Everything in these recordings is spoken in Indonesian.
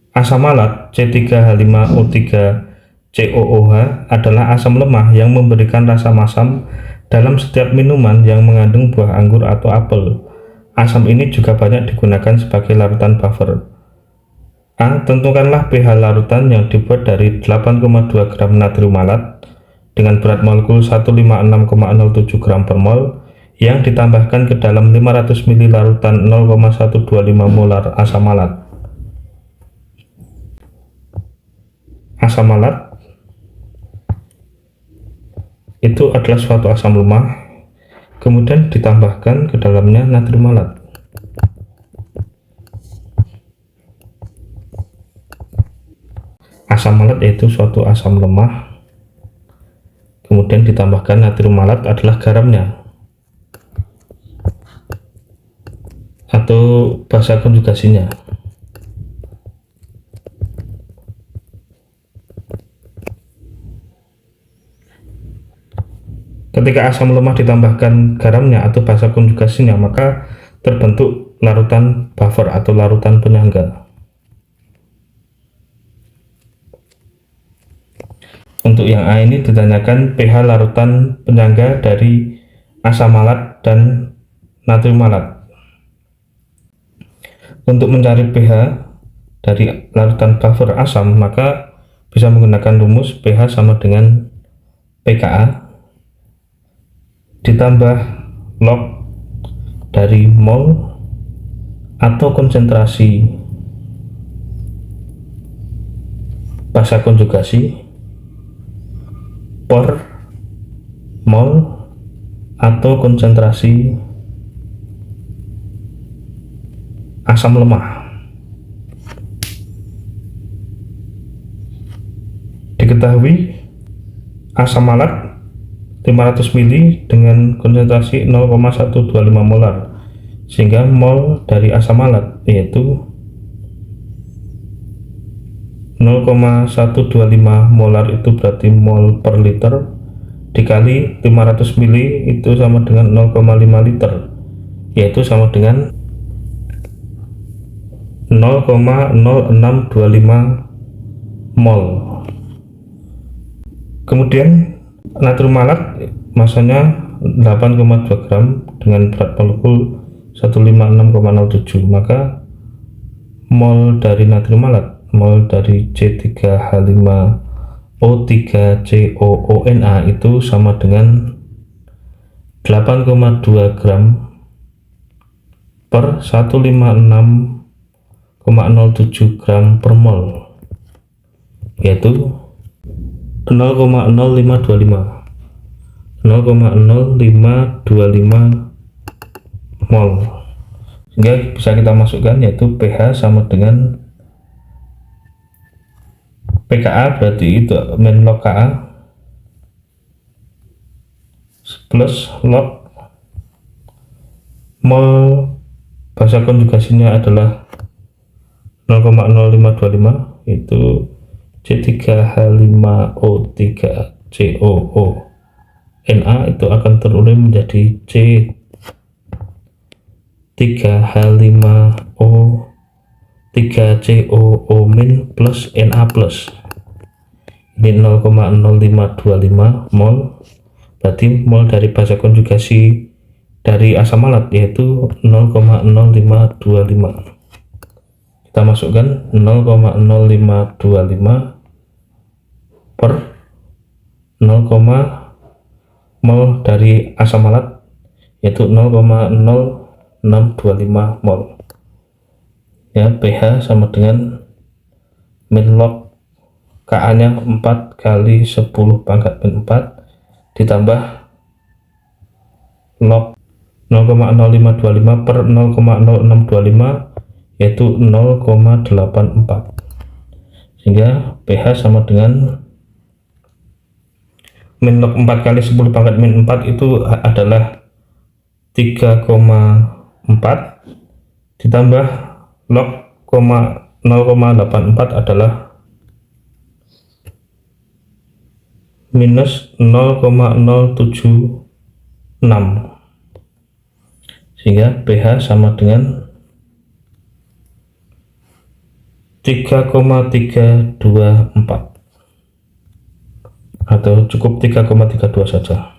Asam malat C3H5O3COOH adalah asam lemah yang memberikan rasa masam dalam setiap minuman yang mengandung buah anggur atau apel. Asam ini juga banyak digunakan sebagai larutan buffer. A. Tentukanlah pH larutan yang dibuat dari 8,2 gram natrium malat dengan berat molekul 156,07 gram per mol yang ditambahkan ke dalam 500 ml larutan 0,125 molar asam malat. Asam malat itu adalah suatu asam lemah, kemudian ditambahkan ke dalamnya natrium malat. Asam malat yaitu suatu asam lemah, kemudian ditambahkan natrium malat adalah garamnya, atau bahasa konjugasinya. Ketika asam lemah ditambahkan garamnya atau bahasa konjugasinya, maka terbentuk larutan buffer atau larutan penyangga. Untuk yang A ini ditanyakan pH larutan penyangga dari asam malat dan natrium malat. Untuk mencari pH dari larutan buffer asam, maka bisa menggunakan rumus pH sama dengan pKa ditambah log dari mol atau konsentrasi bahasa konjugasi per mol atau konsentrasi asam lemah. Diketahui asam malat 500 ml dengan konsentrasi 0,125 molar, sehingga mol dari asam malat yaitu 0,125 molar itu berarti mol per liter dikali 500 ml itu sama dengan 0,5 liter, yaitu sama dengan 0,0625 mol. Kemudian natrium malat masanya 8,2 gram dengan berat molekul 156,07, maka mol dari natrium malat, mol dari C3H5O3COONA itu sama dengan 8,2 gram per 156,07 gram per mol, yaitu 0,0525 mol, sehingga bisa kita masukkan yaitu pH sama dengan pKa, berarti itu min log Ka plus log mol bahasa konjugasinya adalah 0,0525, itu C3H5O3COONA itu akan terurai menjadi C3H5O3COO min plus Na plus. Ini 0,0525 mol, berarti mol dari bahasa konjugasi dari asam malat yaitu 0,0525. Kita masukkan 0,0525 per 0, mol dari asam malat yaitu 0,0625 mol. Ya, pH sama dengan min log Ka nya 4 kali 10 pangkat min 4 ditambah log 0,0525 per 0,0625 yaitu 0,84, sehingga pH sama dengan min log 4 kali 10 pangkat min 4 itu adalah 3,4 ditambah log 0,84 adalah minus 0,076, sehingga pH sama dengan 3,324 atau cukup 3,32 saja.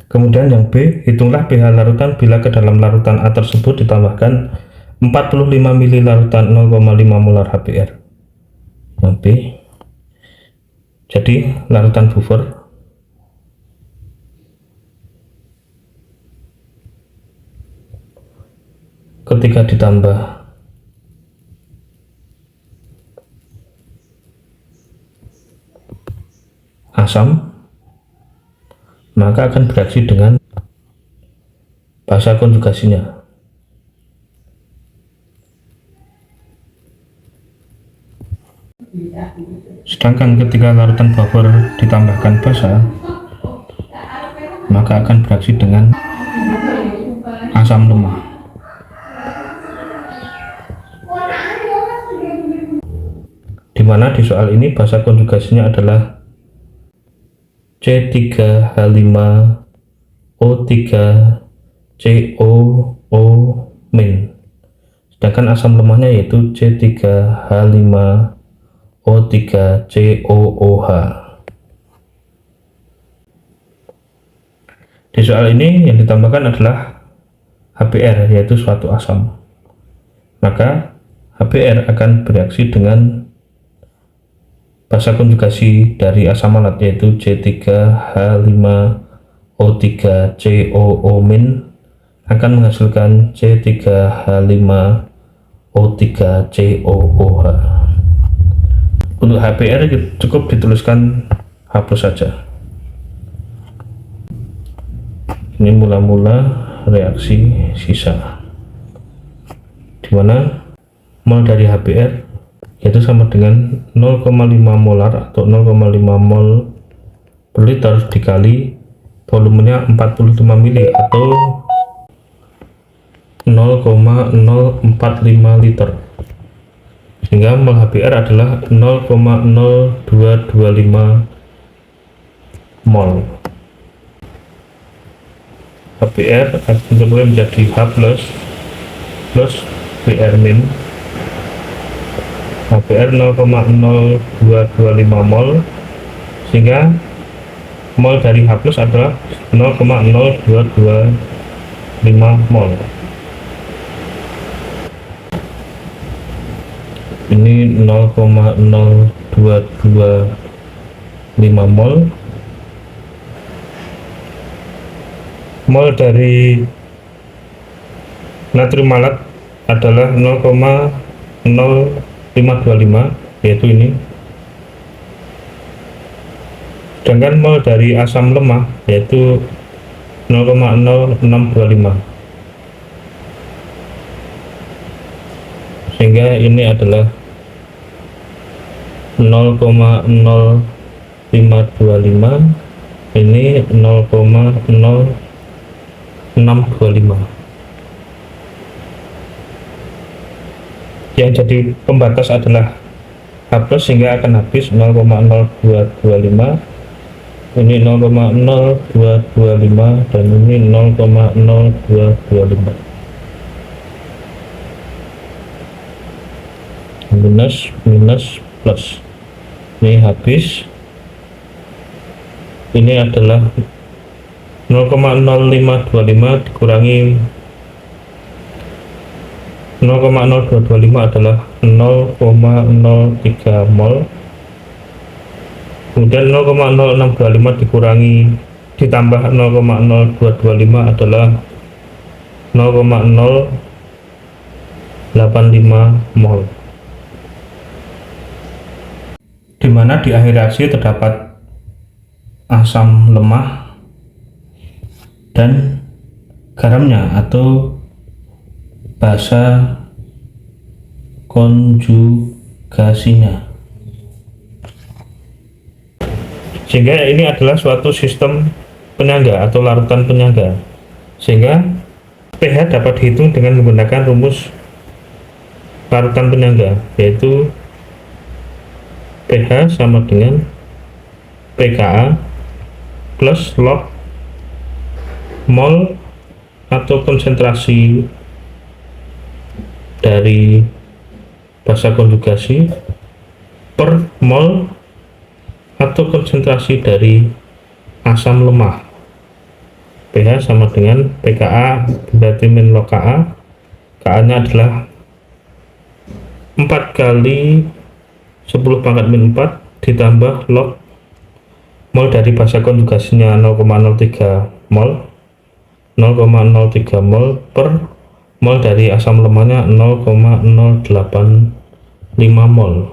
Kemudian yang B, hitunglah pH larutan bila ke dalam larutan A tersebut ditambahkan 45 ml larutan 0,5 molar HBr. Yang B, jadi larutan buffer ketika ditambah asam maka akan bereaksi dengan basa konjugasinya. Sedangkan ketika larutan buffer ditambahkan basa maka akan bereaksi dengan asam lemah. Dimana di soal ini basa konjugasinya adalah C3H5O3COO-. Sedangkan asam lemahnya yaitu C3H5O3COOH. Di soal ini yang ditambahkan adalah HBr, yaitu suatu asam. Maka HBr akan bereaksi dengan basa konjugasi dari asam malat yaitu C3H5O3COO- akan menghasilkan C3H5O3COOH. Untuk HBr cukup dituliskan H+ saja. Ini mula-mula reaksi sisa, dimana mol dari HBr yaitu sama dengan 0,5 molar atau 0,5 mol per liter dikali volumenya 45 mili atau 0,045 liter, sehingga mol HBr adalah 0,0225 mol. HBr akan menjadi H+ plus Br min. HBr 0,0225 mol, sehingga mol dari H+ adalah 0,0225 mol. Ini 0,0225 mol. Mol dari natrium malat adalah 0,0525, yaitu ini. Sedangkan mol dari asam lemah yaitu 0,0625, sehingga ini adalah 0,0525, ini 0,0625. Yang jadi pembatas adalah H+, sehingga akan habis 0,0225, ini 0,0225, dan ini 0,0225. Minus minus plus, ini habis. Ini adalah 0,0525 dikurangi 0,0225 adalah 0,03 mol. Kemudian 0,0625 dikurangi ditambah 0,0225 adalah 0,085 mol. Di mana di akhir reaksi terdapat asam lemah dan garamnya atau basa konjugasinya, sehingga ini adalah suatu sistem penyangga atau larutan penyangga, sehingga pH dapat dihitung dengan menggunakan rumus larutan penyangga, yaitu pH sama dengan pKa plus log mol atau konsentrasi dari basa konjugasi per mol atau konsentrasi dari asam lemah. pH sama dengan pKa berarti min log Ka. Ka nya adalah 4 kali 10 pangkat min 4 ditambah log mol dari basa konjugasinya 0,03 mol 0,03 mol per mol dari asam lemahnya 0,085 mol,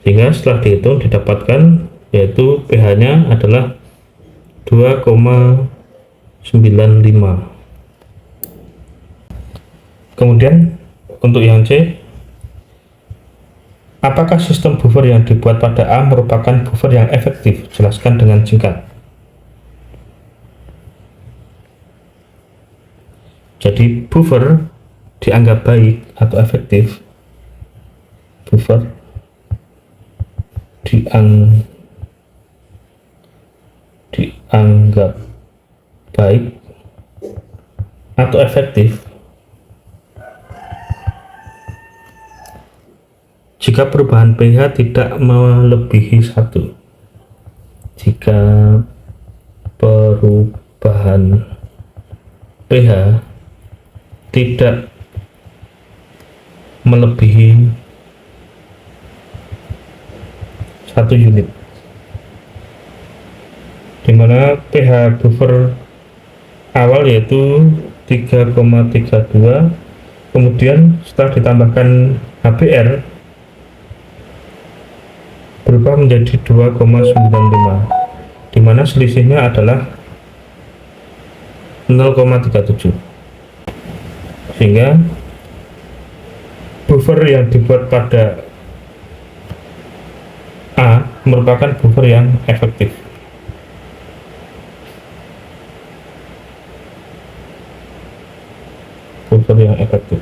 sehingga setelah dihitung didapatkan yaitu pH nya adalah 2,95. Kemudian untuk yang C, apakah sistem buffer yang dibuat pada A merupakan buffer yang efektif? Jelaskan dengan singkat. Jadi buffer dianggap baik atau efektif. Buffer dianggap baik atau efektif jika perubahan pH tidak melebihi 1. Jika perubahan pH tidak melebihi 1 unit, dimana pH buffer awal yaitu 3,32, kemudian setelah ditambahkan HBr berubah menjadi 2,95, dimana selisihnya adalah 0,37, sehingga buffer yang dibuat pada A merupakan buffer yang efektif. Buffer yang efektif.